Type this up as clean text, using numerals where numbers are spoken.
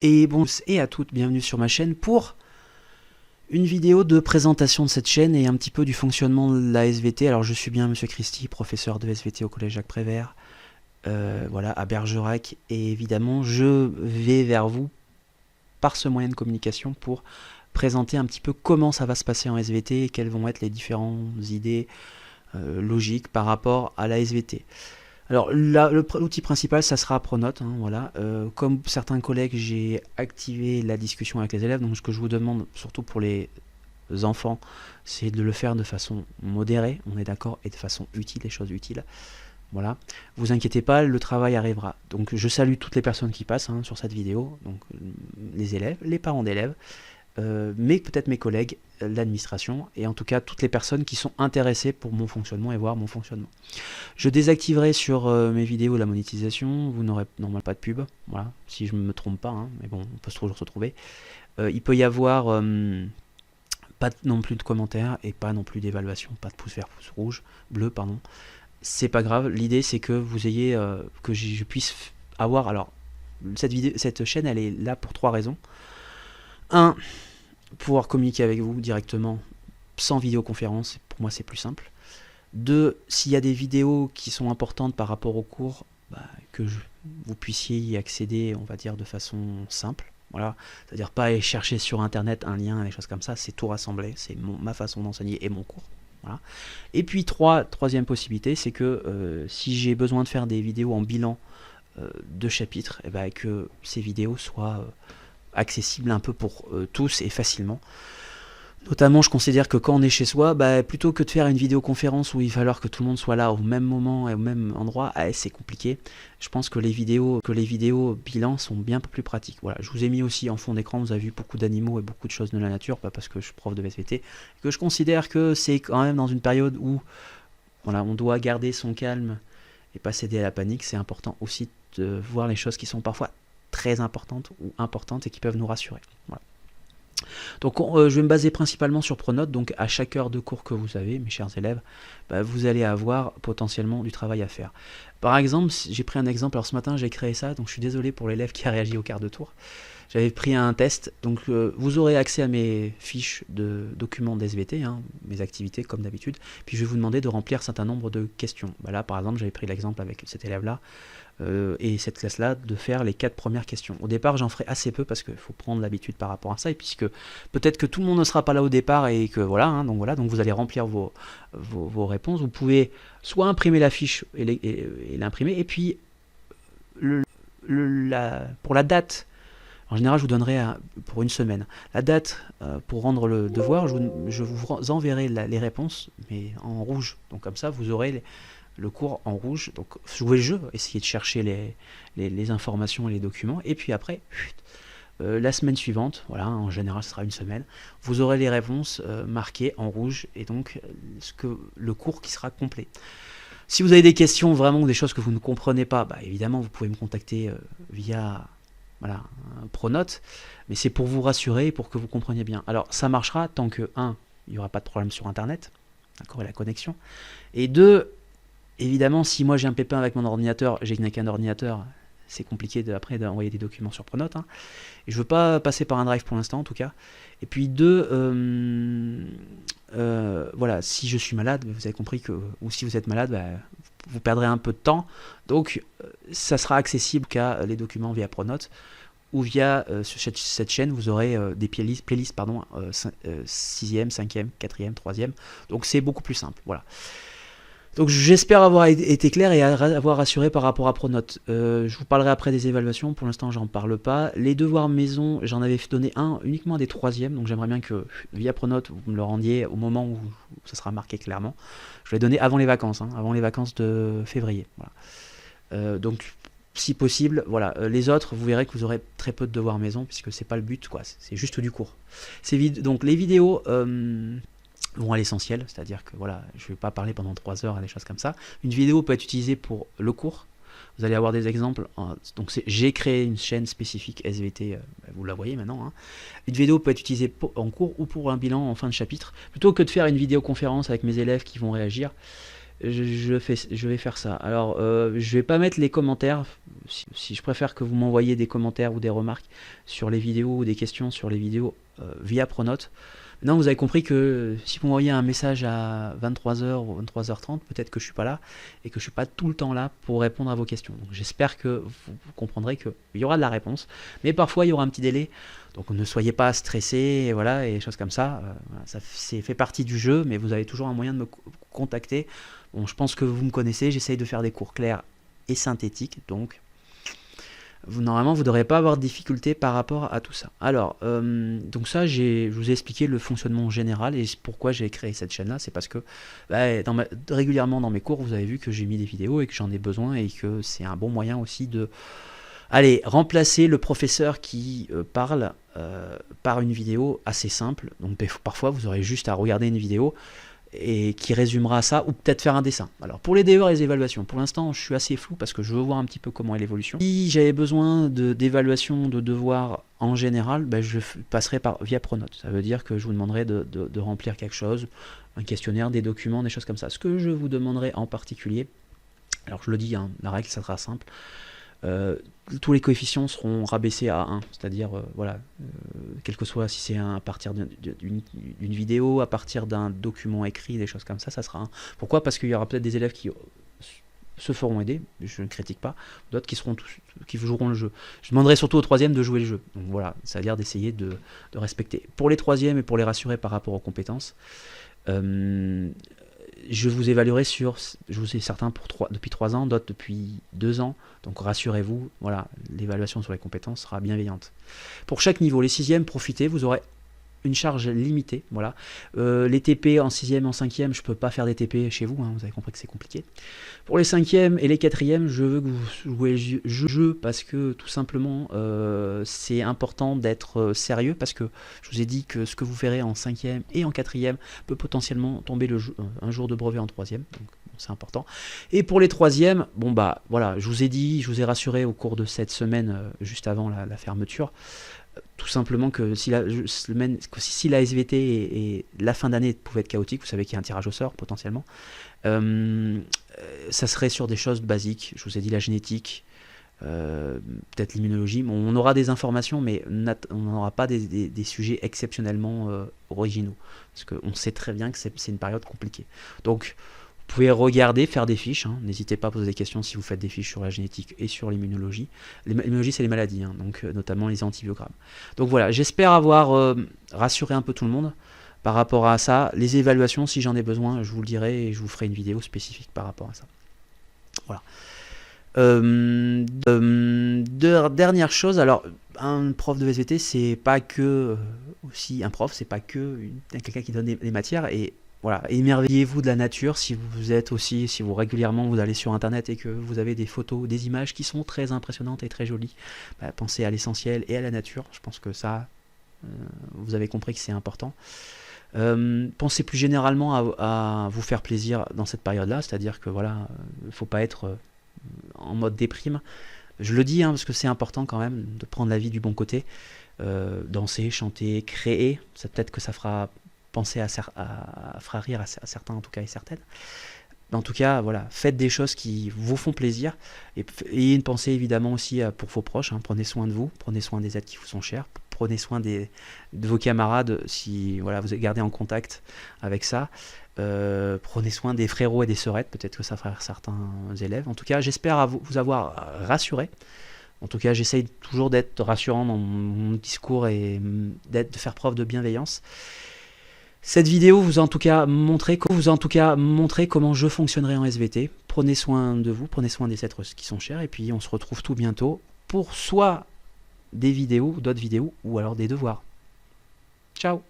Et bon, et à toutes, bienvenue sur ma chaîne pour une vidéo de présentation de cette chaîne et un petit peu du fonctionnement de la SVT. Alors je suis bien Monsieur Christy, professeur de SVT au collège Jacques Prévert, voilà, à Bergerac, et évidemment je vais vers vous par ce moyen de communication pour présenter un petit peu comment ça va se passer en SVT et quelles vont être les différentes idées logiques par rapport à la SVT. Alors l'outil principal, ça sera Pronote, hein, voilà. Comme certains collègues, j'ai activé la discussion avec les élèves, donc ce que je vous demande, surtout pour les enfants, c'est de le faire de façon modérée, on est d'accord, et de façon utile, les choses utiles. Voilà, vous inquiétez pas, le travail arrivera. Donc je salue toutes les personnes qui passent hein, sur cette vidéo, donc les élèves, les parents d'élèves, mais peut-être mes collègues, l'administration, et en tout cas toutes les personnes qui sont intéressées pour mon fonctionnement et voir mon fonctionnement. Je désactiverai sur mes vidéos la monétisation, vous n'aurez normalement pas de pub, voilà, si je ne me trompe pas, hein, mais bon, on peut toujours se trouver. Il peut y avoir pas non plus de commentaires et pas non plus d'évaluation, pas de pouce vert, pouce rouge, bleu, pardon. C'est pas grave, l'idée c'est que vous ayez, que je puisse avoir, alors, cette chaîne elle est là pour 3 raisons. 1, pouvoir communiquer avec vous directement sans vidéoconférence, pour moi c'est plus simple. 2, s'il y a des vidéos qui sont importantes par rapport au cours, que vous puissiez y accéder, on va dire, de façon simple. Voilà, c'est-à-dire pas aller chercher sur internet un lien, des choses comme ça, c'est tout rassemblé, c'est ma façon d'enseigner et mon cours. Voilà. Et puis troisième possibilité, c'est que si j'ai besoin de faire des vidéos en bilan de chapitres, et que ces vidéos soient accessibles un peu pour tous et facilement. Notamment, je considère que quand on est chez soi, plutôt que de faire une vidéoconférence où il va falloir que tout le monde soit là au même moment et au même endroit, c'est compliqué. Je pense que les vidéos bilan sont bien plus pratiques. Voilà, je vous ai mis aussi en fond d'écran, vous avez vu beaucoup d'animaux et beaucoup de choses de la nature, pas parce que je suis prof de SVT, que je considère que c'est quand même dans une période où voilà, on doit garder son calme et pas céder à la panique. C'est important aussi de voir les choses qui sont parfois très importantes ou importantes et qui peuvent nous rassurer. Voilà. Donc je vais me baser principalement sur Pronote, donc à chaque heure de cours que vous avez, mes chers élèves, vous allez avoir potentiellement du travail à faire. Par exemple, j'ai pris un exemple, alors ce matin j'ai créé ça, donc je suis désolé pour l'élève qui a réagi au quart de tour. J'avais pris un test, donc vous aurez accès à mes fiches de documents d'SVT, hein, mes activités comme d'habitude, puis je vais vous demander de remplir un certain nombre de questions. Là par exemple j'avais pris l'exemple avec cet élève-là, et cette classe-là, de faire les 4 premières questions. Au départ, j'en ferai assez peu parce qu'il faut prendre l'habitude par rapport à ça, et puisque peut-être que tout le monde ne sera pas là au départ et que voilà, hein, donc vous allez remplir vos réponses. Vous pouvez soit imprimer la fiche et l'imprimer, et puis pour la date, en général, je vous donnerai pour une semaine. La date pour rendre le devoir, je vous enverrai les réponses, mais en rouge. Donc comme ça, vous aurez le cours en rouge, donc jouez le jeu, essayez de chercher les informations et les documents, et puis après, la semaine suivante, voilà, en général ce sera une semaine, vous aurez les réponses marquées en rouge, et donc le cours qui sera complet. Si vous avez des questions, vraiment des choses que vous ne comprenez pas, évidemment vous pouvez me contacter via voilà, Pronote, mais c'est pour vous rassurer et pour que vous compreniez bien. Alors ça marchera tant que, 1, il n'y aura pas de problème sur internet, d'accord, et la connexion, et 2, évidemment, si moi j'ai un pépin avec mon ordinateur, j'ai qu'un ordinateur, c'est compliqué après d'envoyer des documents sur Pronote. Hein. Et je veux pas passer par un drive pour l'instant, en tout cas. Et puis 2, voilà, si je suis malade, vous avez compris que, ou si vous êtes malade, vous perdrez un peu de temps. Donc, ça sera accessible qu'à les documents via Pronote ou via cette chaîne, vous aurez des playlists, pardon, 6e, 5e, 4e, 3e. Donc, c'est beaucoup plus simple. Voilà. Donc j'espère avoir été clair et avoir rassuré par rapport à Pronote. Je vous parlerai après des évaluations, pour l'instant j'en parle pas. Les devoirs maison, j'en avais donné un uniquement à des 3e, donc j'aimerais bien que via Pronote vous me le rendiez au moment où ça sera marqué clairement. Je l'ai donné avant les vacances, hein, avant les vacances de février. Voilà. Donc si possible, voilà. Les autres, vous verrez que vous aurez très peu de devoirs maison, puisque c'est pas le but, quoi. C'est juste du cours. Donc les vidéos... vont à l'essentiel, c'est-à-dire que voilà, je ne vais pas parler pendant 3 heures à des choses comme ça. Une vidéo peut être utilisée pour le cours. Vous allez avoir des exemples. Donc j'ai créé une chaîne spécifique SVT, vous la voyez maintenant. Hein. Une vidéo peut être utilisée en cours ou pour un bilan en fin de chapitre. Plutôt que de faire une vidéoconférence avec mes élèves qui vont réagir, je vais faire ça. Alors, je vais pas mettre les commentaires. Si je préfère que vous m'envoyiez des commentaires ou des remarques sur les vidéos ou des questions sur les vidéos via Pronote. Maintenant, vous avez compris que si vous m'envoyez un message à 23h ou 23h30, peut-être que je suis pas là et que je suis pas tout le temps là pour répondre à vos questions. Donc, j'espère que vous comprendrez qu'il y aura de la réponse, mais parfois il y aura un petit délai. Donc ne soyez pas stressés, et voilà, et choses comme ça. Voilà, ça fait partie du jeu, mais vous avez toujours un moyen de me contacter. Bon, je pense que vous me connaissez, j'essaye de faire des cours clairs et synthétiques, donc normalement vous ne devrez pas avoir de difficultés par rapport à tout ça. Alors, donc ça, je vous ai expliqué le fonctionnement général et pourquoi j'ai créé cette chaîne-là. C'est parce que régulièrement dans mes cours, vous avez vu que j'ai mis des vidéos et que j'en ai besoin et que c'est un bon moyen aussi de... Allez, remplacer le professeur qui parle par une vidéo assez simple. Donc parfois, vous aurez juste à regarder une vidéo et qui résumera ça, ou peut-être faire un dessin. Alors pour les DE et les évaluations, pour l'instant je suis assez flou parce que je veux voir un petit peu comment est l'évolution. Si j'avais besoin d'évaluation de devoirs en général, je passerai via Pronote. Ça veut dire que je vous demanderai de remplir quelque chose, un questionnaire, des documents, des choses comme ça. Ce que je vous demanderai en particulier, alors je le dis, hein, la règle ça sera simple, tous les coefficients seront rabaissés à 1, c'est-à-dire, voilà, quel que soit si c'est à partir d'une vidéo, à partir d'un document écrit, des choses comme ça, ça sera 1. Pourquoi? Parce qu'il y aura peut-être des élèves qui se feront aider, je ne critique pas, d'autres qui joueront le jeu. Je demanderai surtout aux troisièmes de jouer le jeu. Donc voilà, c'est-à-dire d'essayer de respecter. Pour les troisièmes et pour les rassurer par rapport aux compétences, je vous évaluerai sur, je vous ai certains depuis 3 ans, d'autres depuis 2 ans, donc rassurez-vous, voilà, l'évaluation sur les compétences sera bienveillante. Pour chaque niveau, les 6e, profitez, vous aurez une charge limitée, voilà. Les TP en 6e, en 5e, je ne peux pas faire des TP chez vous, hein, vous avez compris que c'est compliqué. Pour les 5e et les 4e, je veux que vous jouez le jeu parce que tout simplement, c'est important d'être sérieux parce que je vous ai dit que ce que vous verrez en 5e et en 4e peut potentiellement tomber un jour de brevet en 3e, donc c'est important. Et pour les 3e, bon bah voilà, je vous ai dit, je vous ai rassuré au cours de cette semaine, juste avant la fermeture, tout simplement que si la SVT et la fin d'année pouvait être chaotique, vous savez qu'il y a un tirage au sort potentiellement, ça serait sur des choses basiques. Je vous ai dit la génétique, peut-être l'immunologie. Bon, on aura des informations, mais on n'aura pas des sujets exceptionnellement originaux, parce qu'on sait très bien que c'est une période compliquée. Donc vous pouvez regarder, faire des fiches, hein. N'hésitez pas à poser des questions si vous faites des fiches sur la génétique et sur l'immunologie. L'immunologie, c'est les maladies, hein, donc notamment les antibiogrammes. Donc voilà, j'espère avoir rassuré un peu tout le monde par rapport à ça. Les évaluations, si j'en ai besoin, je vous le dirai et je vous ferai une vidéo spécifique par rapport à ça. Voilà. Dernière chose, alors un prof de SVT, c'est pas que aussi un prof, c'est pas que quelqu'un qui donne des matières et voilà, émerveillez-vous de la nature si vous régulièrement vous allez sur internet et que vous avez des photos, des images qui sont très impressionnantes et très jolies. Pensez à l'essentiel et à la nature, je pense que ça, vous avez compris que c'est important. Pensez plus généralement à vous faire plaisir dans cette période-là, c'est-à-dire que voilà, il ne faut pas être en mode déprime. Je le dis, hein, parce que c'est important quand même de prendre la vie du bon côté. Danser, chanter, créer, peut-être que ça fera penser fera rire à certains en tout cas et certaines. En tout cas, voilà, faites des choses qui vous font plaisir et ayez une pensée évidemment aussi pour vos proches, hein. Prenez soin de vous, prenez soin des êtres qui vous sont chers, prenez soin de vos camarades si voilà, vous êtes gardé en contact avec ça. Prenez soin des frérots et des sœurettes, peut-être que ça fera rire certains élèves. En tout cas, j'espère vous avoir rassuré. En tout cas, j'essaye toujours d'être rassurant dans mon discours et de faire preuve de bienveillance. Cette vidéo vous a en tout cas montré comment je fonctionnerai en SVT. Prenez soin de vous, prenez soin des êtres qui sont chers, et puis on se retrouve tout bientôt pour soit des vidéos, d'autres vidéos, ou alors des devoirs. Ciao!